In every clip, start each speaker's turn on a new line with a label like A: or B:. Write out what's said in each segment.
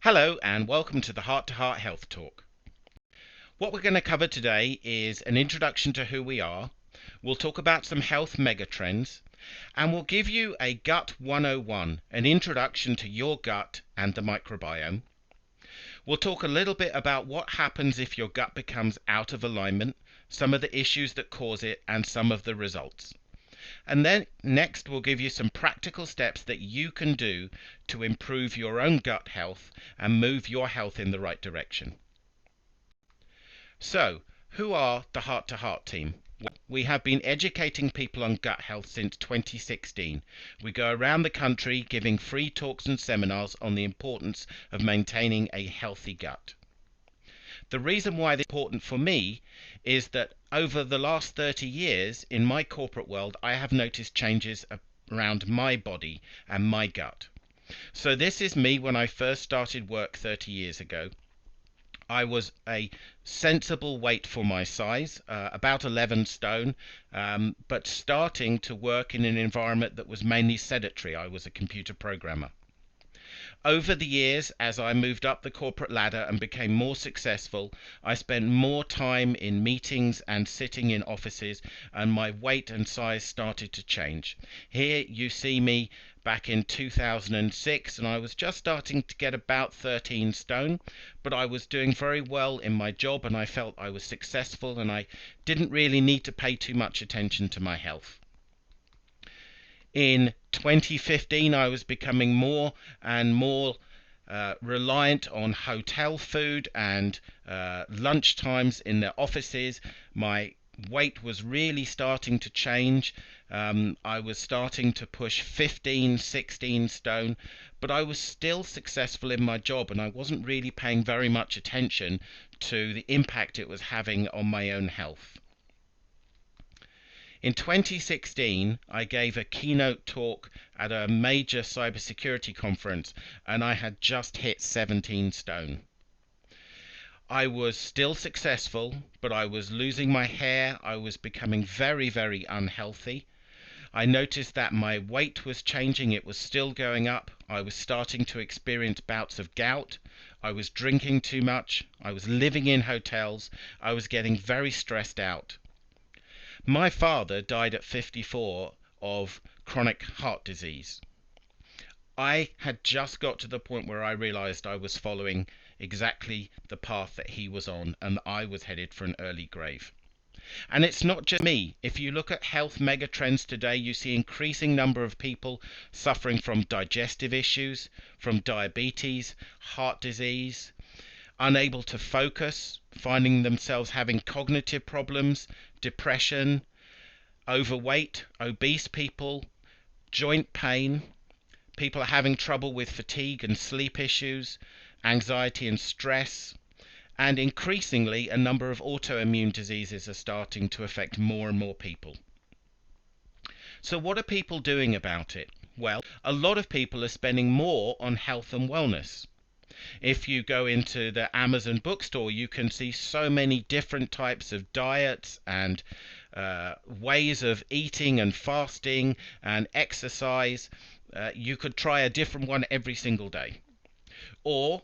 A: Hello and welcome to the Heart to Heart Health Talk. What we're going to cover today is an introduction to who we are. We'll talk about some health megatrends and we'll give you a Gut 101, an introduction to your gut and the microbiome. We'll talk a little bit about what happens if your gut becomes out of alignment, some of the issues that cause it and some of the results. And then next we'll give you some practical steps that you can do to improve your own gut health and move your health in the right direction. So, who are the Heart to Heart team? We have been educating people on gut health since 2016. We go around the country giving free talks and seminars on the importance of maintaining a healthy gut. The reason why this is important for me is that over the last 30 years in my corporate world, I have noticed changes around my body and my gut. So this is me when I first started work 30 years ago. I was a sensible weight for my size, about 11 stone, but starting to work in an environment that was mainly sedentary. I was a computer programmer. Over the years, as I moved up the corporate ladder and became more successful, I spent more time in meetings and sitting in offices, and my weight and size started to change. Here you see me back in 2006, and I was just starting to get about 13 stone, but I was doing very well in my job and I felt I was successful and I didn't really need to pay too much attention to my health. In 2015, I was becoming more and more reliant on hotel food and lunch times in the offices. My weight was really starting to change. I was starting to push 15, 16 stone, but I was still successful in my job and I wasn't really paying very much attention to the impact it was having on my own health. In 2016, I gave a keynote talk at a major cybersecurity conference and I had just hit 17 stone. I was still successful, but I was losing my hair. I was becoming very, very unhealthy. I noticed that my weight was changing. It was still going up. I was starting to experience bouts of gout. I was drinking too much. I was living in hotels. I was getting very stressed out. My father died at 54 of chronic heart disease. I had just got to the point where I realized I was following exactly the path that he was on and that I was headed for an early grave. And it's not just me. If you look at health megatrends today, you see increasing number of people suffering from digestive issues, from diabetes, heart disease, unable to focus, finding themselves having cognitive problems, depression, overweight, obese people, joint pain. People are having trouble with fatigue and sleep issues, anxiety and stress, and increasingly a number of autoimmune diseases are starting to affect more and more people. So what are people doing about it? Well, a lot of people are spending more on health and wellness. If you go into the Amazon bookstore, you can see so many different types of diets and ways of eating and fasting and exercise. You could try a different one every single day. Or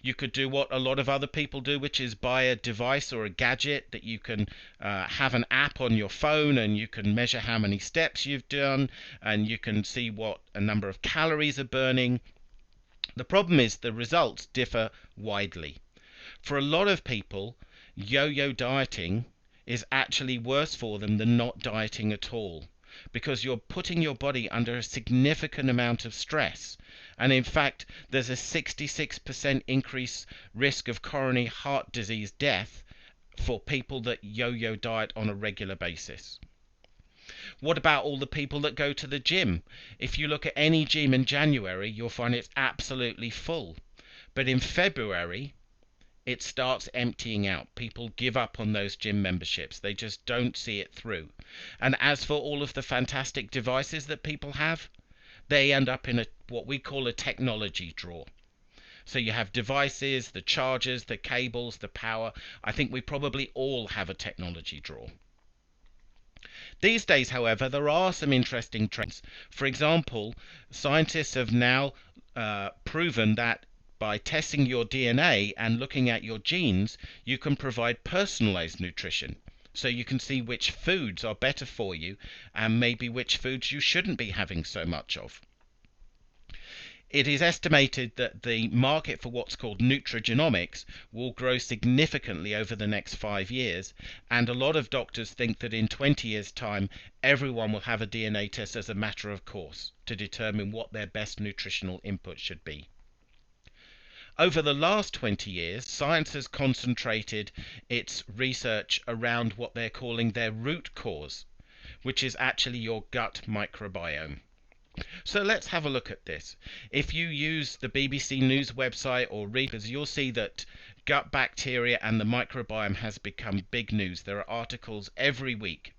A: you could do what a lot of other people do, which is buy a device or a gadget that you can have an app on your phone and you can measure how many steps you've done and you can see what a number of calories are burning. The problem is the results differ widely. For a lot of people, yo-yo dieting is actually worse for them than not dieting at all, because you're putting your body under a significant amount of stress. And in fact, there's a 66% increase risk of coronary heart disease death for people that yo-yo diet on a regular basis. What about all the people that go to the gym? If you look at any gym in January, you'll find it's absolutely full. But in February, it starts emptying out. People give up on those gym memberships. They just don't see it through. And as for all of the fantastic devices that people have, they end up in what we call a technology drawer. So you have devices, the chargers, the cables, the power. I think we probably all have a technology drawer. These days, however, there are some interesting trends. For example, scientists have now proven that by testing your DNA and looking at your genes, you can provide personalized nutrition. So you can see which foods are better for you and maybe which foods you shouldn't be having so much of. It is estimated that the market for what's called nutrigenomics will grow significantly over the next 5 years, and a lot of doctors think that in 20 years' time, everyone will have a DNA test as a matter of course to determine what their best nutritional input should be. Over the last 20 years, science has concentrated its research around what they're calling their root cause, which is actually your gut microbiome. So let's have a look at this. If you use the BBC News website or read, you'll see that gut bacteria and the microbiome has become big news. There are articles every week.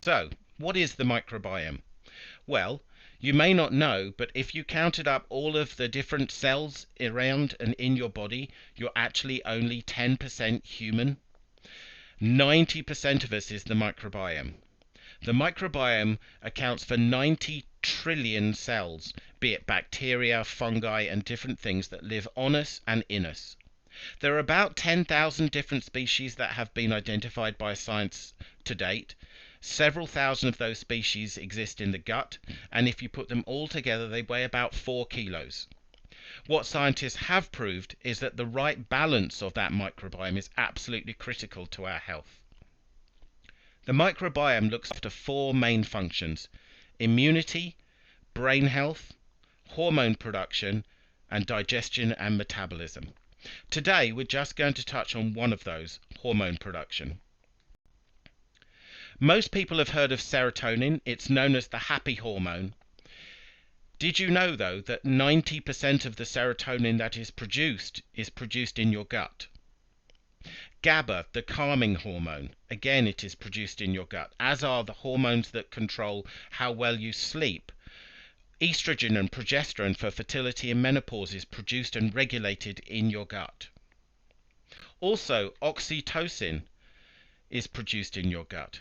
A: So, what is the microbiome? Well, you may not know, but if you counted up all of the different cells around and in your body, you're actually only 10% human. 90% of us is the microbiome. The microbiome accounts for 90 trillion cells, be it bacteria, fungi, and different things that live on us and in us. There are about 10,000 different species that have been identified by science to date. Several thousand of those species exist in the gut, and if you put them all together, they weigh about 4 kilos. What scientists have proved is that the right balance of that microbiome is absolutely critical to our health. The microbiome looks after 4 main functions: immunity, brain health, hormone production, and digestion and metabolism. Today, we're just going to touch on one of those, hormone production. Most people have heard of serotonin. It's known as the happy hormone. Did you know, though, that 90% of the serotonin that is produced in your gut? GABA, the calming hormone, again it is produced in your gut, as are the hormones that control how well you sleep. Estrogen and progesterone for fertility and menopause is produced and regulated in your gut. Also, oxytocin is produced in your gut.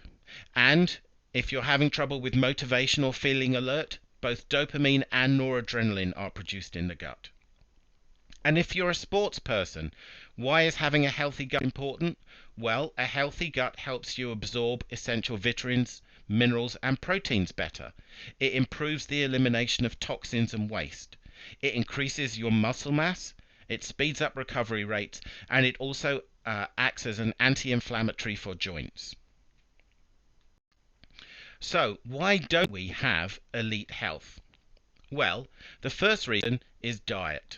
A: And if you're having trouble with motivation or feeling alert, both dopamine and noradrenaline are produced in the gut. And if you're a sports person, why is having a healthy gut important? Well, a healthy gut helps you absorb essential vitamins, minerals, and proteins better. It improves the elimination of toxins and waste. It increases your muscle mass. It speeds up recovery rates, and it also acts as an anti-inflammatory for joints. So, why don't we have elite health? Well, the first reason is diet.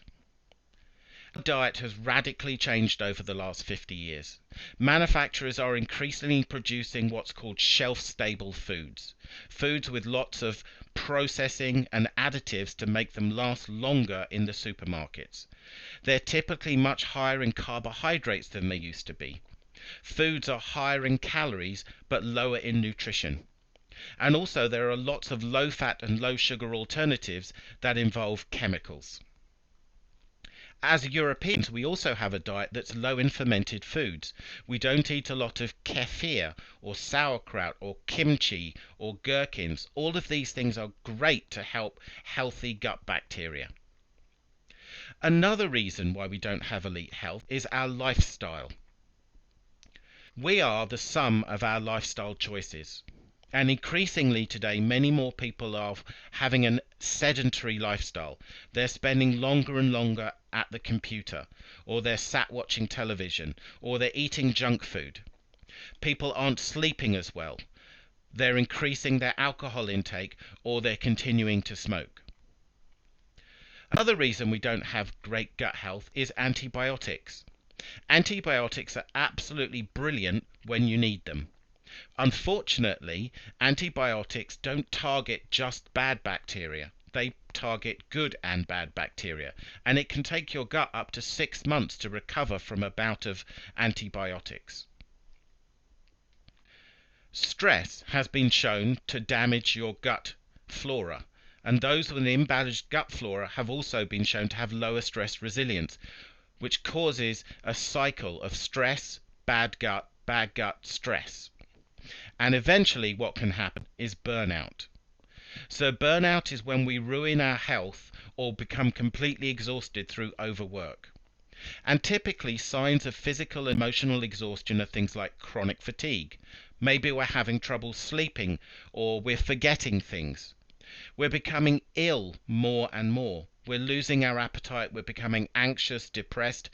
A: Diet has radically changed over the last 50 years. Manufacturers are increasingly producing what's called shelf-stable foods. Foods with lots of processing and additives to make them last longer in the supermarkets. They're typically much higher in carbohydrates than they used to be. Foods are higher in calories but lower in nutrition. And also there are lots of low-fat and low-sugar alternatives that involve chemicals. As Europeans, we also have a diet that's low in fermented foods. We don't eat a lot of kefir or sauerkraut or kimchi or gherkins. All of these things are great to help healthy gut bacteria. Another reason why we don't have elite health is our lifestyle. We are the sum of our lifestyle choices. And increasingly today, many more people are having a sedentary lifestyle. They're spending longer and longer at the computer, or they're sat watching television, or they're eating junk food. People aren't sleeping as well. They're increasing their alcohol intake, or they're continuing to smoke. Another reason we don't have great gut health is antibiotics. Antibiotics are absolutely brilliant when you need them. Unfortunately, antibiotics don't target just bad bacteria. They target good and bad bacteria, and it can take your gut up to 6 months to recover from a bout of antibiotics. Stress has been shown to damage your gut flora, and those with an imbalanced gut flora have also been shown to have lower stress resilience, which causes a cycle of stress, bad gut, stress. And eventually what can happen is burnout. So burnout is when we ruin our health or become completely exhausted through overwork. And typically, signs of physical and emotional exhaustion are things like chronic fatigue. Maybe we're having trouble sleeping, or we're forgetting things. We're becoming ill more and more. We're losing our appetite. We're becoming anxious, depressed.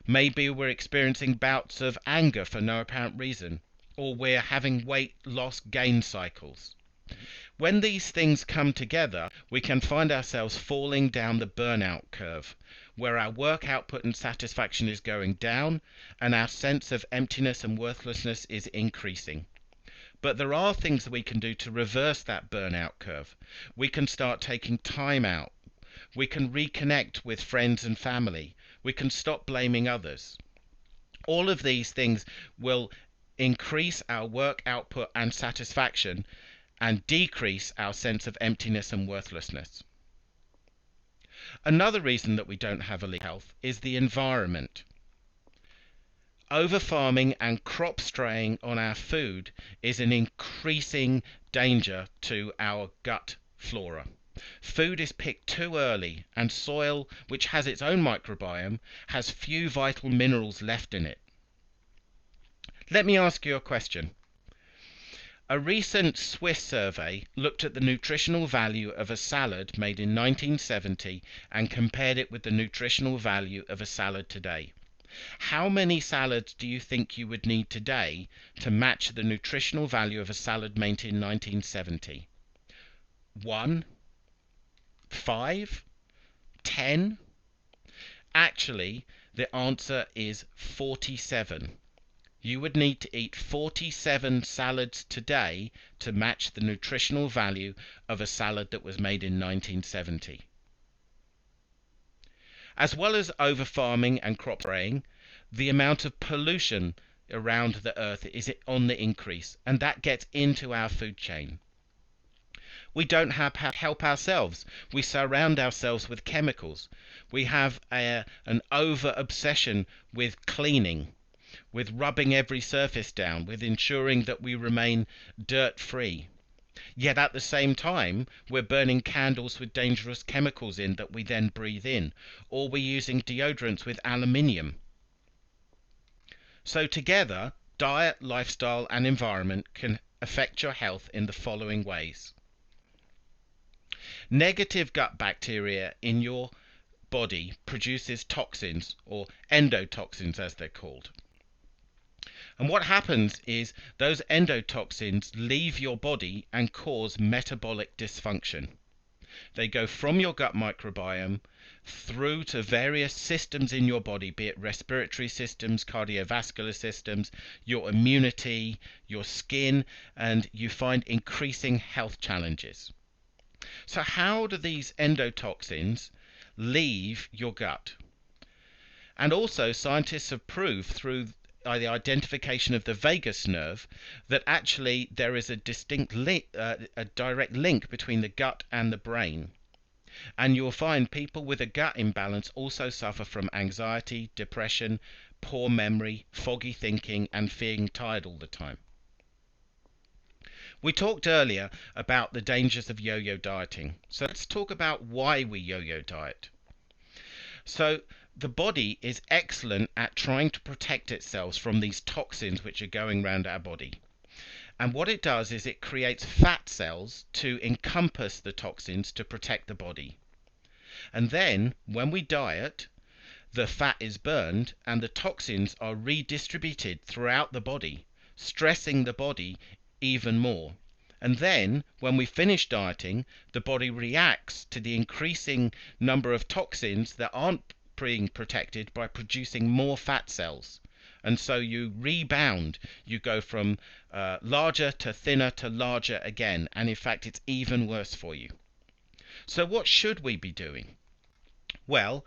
A: Maybe we're experiencing bouts of anger for no apparent reason. Or we're having weight loss gain cycles. When these things come together, we can find ourselves falling down the burnout curve, where our work output and satisfaction is going down, and our sense of emptiness and worthlessness is increasing. But there are things that we can do to reverse that burnout curve. We can start taking time out. We can reconnect with friends and family. We can stop blaming others. All of these things will increase our work output and satisfaction and decrease our sense of emptiness and worthlessness. Another reason that we don't have elite health is the environment. Over-farming and crop straying on our food is an increasing danger to our gut flora. Food is picked too early, and soil, which has its own microbiome, has few vital minerals left in it. Let me ask you a question. A recent Swiss survey looked at the nutritional value of a salad made in 1970 and compared it with the nutritional value of a salad today. How many salads do you think you would need today to match the nutritional value of a salad made in 1970? 1? 5? 10? Actually, the answer is 47. You would need to eat 47 salads today to match the nutritional value of a salad that was made in 1970. As well as over-farming and crop spraying, the amount of pollution around the earth is on the increase, and that gets into our food chain. We don't help ourselves. We surround ourselves with chemicals. We have an over-obsession with cleaning, with rubbing every surface down, with ensuring that we remain dirt-free. Yet at the same time, we're burning candles with dangerous chemicals in that we then breathe in, or we're using deodorants with aluminium. So together, diet, lifestyle, and environment can affect your health in the following ways. Negative gut bacteria in your body produces toxins, or endotoxins as they're called. And what happens is those endotoxins leave your body and cause metabolic dysfunction. They go from your gut microbiome through to various systems in your body, be it respiratory systems, cardiovascular systems, your immunity, your skin, and you find increasing health challenges. So how do these endotoxins leave your gut? And also, scientists have proved through the identification of the vagus nerve that actually there is a distinct a direct link between the gut and the brain. And you'll find people with a gut imbalance also suffer from anxiety, depression, poor memory, foggy thinking, and feeling tired all the time. We talked earlier about the dangers of yo-yo dieting. So let's talk about why we yo-yo diet. So the body is excellent at trying to protect itself from these toxins which are going around our body. And what it does is it creates fat cells to encompass the toxins to protect the body. And then when we diet, the fat is burned and the toxins are redistributed throughout the body, stressing the body even more. And then when we finish dieting, the body reacts to the increasing number of toxins that aren't being protected by producing more fat cells. And so you rebound. You go from larger to thinner to larger again. And in fact, it's even worse for you. So what should we be doing? Well,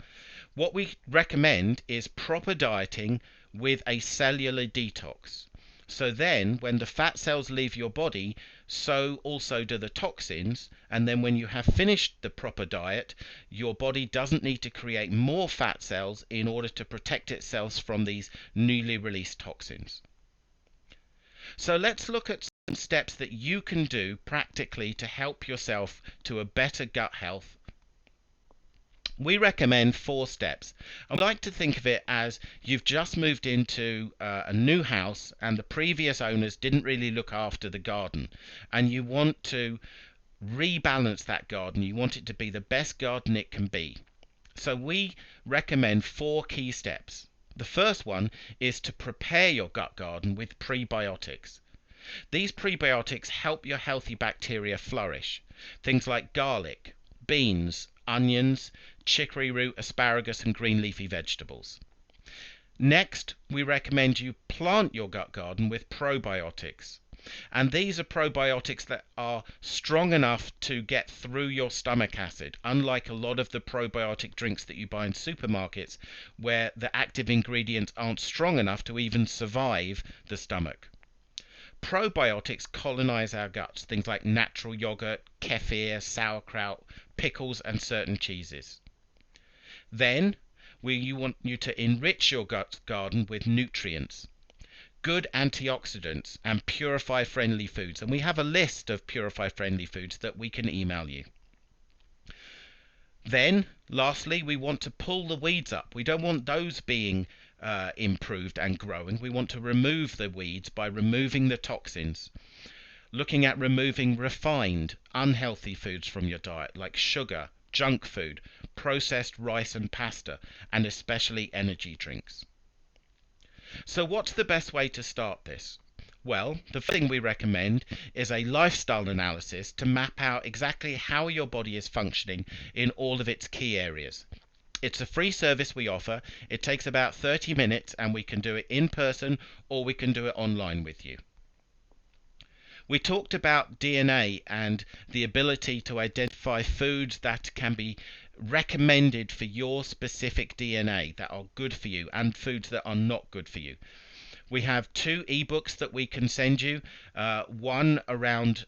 A: what we recommend is proper dieting with a cellular detox. So then when the fat cells leave your body, so also do the toxins, and then when you have finished the proper diet, your body doesn't need to create more fat cells in order to protect itself from these newly released toxins. So let's look at steps that you can do practically to help yourself to a better gut health. We recommend 4 steps. I like to think of it as you've just moved into a new house and the previous owners didn't really look after the garden, and you want to rebalance that garden. You want it to be the best garden it can be. So we recommend 4 key steps. The first one is to prepare your gut garden with prebiotics. These prebiotics help your healthy bacteria flourish. Things like garlic, beans, onions, chicory root, asparagus, and green leafy vegetables. Next, we recommend you plant your gut garden with probiotics. And these are probiotics that are strong enough to get through your stomach acid, unlike a lot of the probiotic drinks that you buy in supermarkets, where the active ingredients aren't strong enough to even survive the stomach. Probiotics colonize our guts, things like natural yogurt, kefir, sauerkraut, pickles, and certain cheeses. Then, you want you to enrich your gut garden with nutrients, good antioxidants, and purify-friendly foods. And we have a list of purify-friendly foods that we can email you. Then, lastly, we want to pull the weeds up. We don't want those being improved and growing. We want to remove the weeds by removing the toxins. Looking at removing refined, unhealthy foods from your diet, like sugar, junk food, processed rice and pasta, and especially energy drinks. So what's the best way to start this? Well, the first thing we recommend is a lifestyle analysis to map out exactly how your body is functioning in all of its key areas. It's a free service we offer. It takes about 30 minutes and we can do it in person or we can do it online with you. We talked about DNA and the ability to identify foods that can be recommended for your specific DNA that are good for you and foods that are not good for you. We have 2 ebooks that we can send you, one around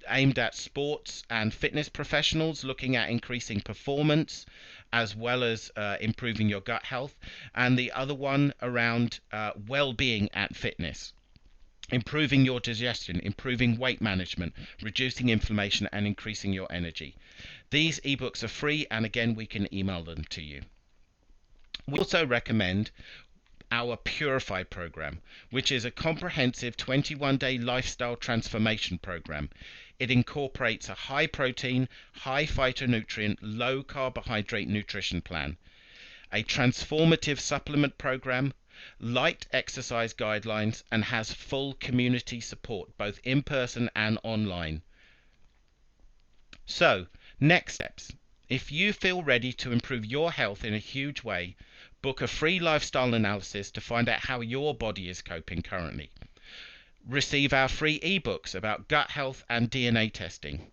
A: aimed at sports and fitness professionals looking at increasing performance as well as improving your gut health, and the other one around well-being at fitness. Improving your digestion, improving weight management, reducing inflammation, and increasing your energy. These ebooks are free, and again, we can email them to you. We also recommend our Purify program, which is a comprehensive 21-day lifestyle transformation program. It incorporates a high protein, high phytonutrient, low carbohydrate nutrition plan, a transformative supplement program, light exercise guidelines, and has full community support both in person and online. So, next steps. If you feel ready to improve your health in a huge way, book a free lifestyle analysis to find out how your body is coping currently. Receive our free ebooks about gut health and DNA testing.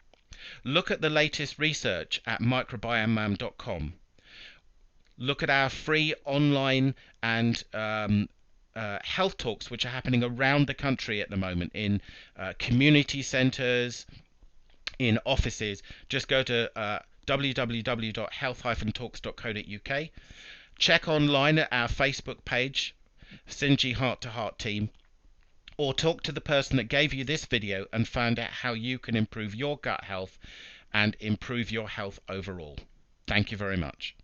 A: Look at the latest research at microbiomam.com. Look at our free online and health talks which are happening around the country at the moment in community centres, in offices. Just go to www.health-talks.co.uk. Check online at our Facebook page, Synergy Heart to Heart Team, or talk to the person that gave you this video and find out how you can improve your gut health and improve your health overall. Thank you very much.